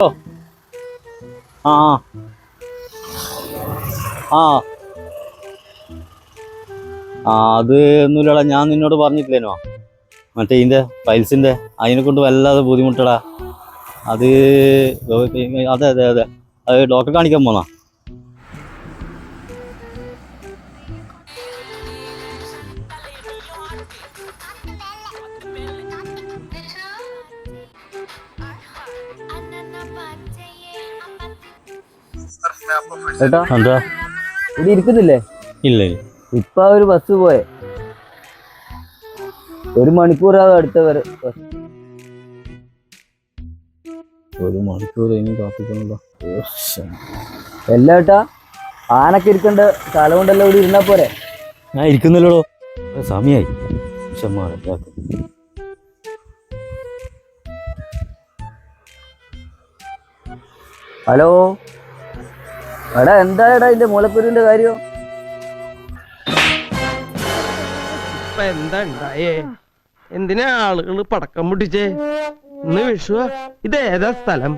ആ ആ ആ അത് ഒന്നുമില്ലടാ, ഞാൻ നിന്നോട് പറഞ്ഞിട്ടില്ലേനോ മറ്റേ ഇതിൻ്റെ ഫൈൽസിൻ്റെ അതിനെ കൊണ്ട് വല്ലാതെ ബുദ്ധിമുട്ടടാ. അത് അതെ അതെ അതെ, അത് ഡോക്ടറെ കാണിക്കാൻ പോന്നാ. ഏട്ടാ എന്താ? ഇവിടെ ഇരിക്കുന്നില്ലേ? ഇല്ല ഇപ്പൊ ഒരു ബസ് പോയെ, 1 മണിക്കൂറാകും അടുത്ത വരെ. 1 മണിക്കൂർ ഇനി കാത്തിക്കണല്ലോ. എല്ലാ ഏട്ടാ, ആനൊക്കെ ഇരിക്കണ്ട സ്ഥലം കൊണ്ടല്ലോ ഇവിടെ ഇരുന്നാ പോരെ. ഞാൻ ഇരിക്കുന്നില്ലടോ, സമയായി. ഹലോ എടാ, എന്താ എടാ ഇതിന്റെ മൂലപ്പേരിന്റെ കാര്യം? ഇപ്പൊ എന്താ ഉണ്ടായേ? എന്തിനാ ആളുകൾ പടക്കം പൊട്ടിച്ചേ? ഇന്ന് വിഷുവാ. ഇത് ഏതാ സ്ഥലം?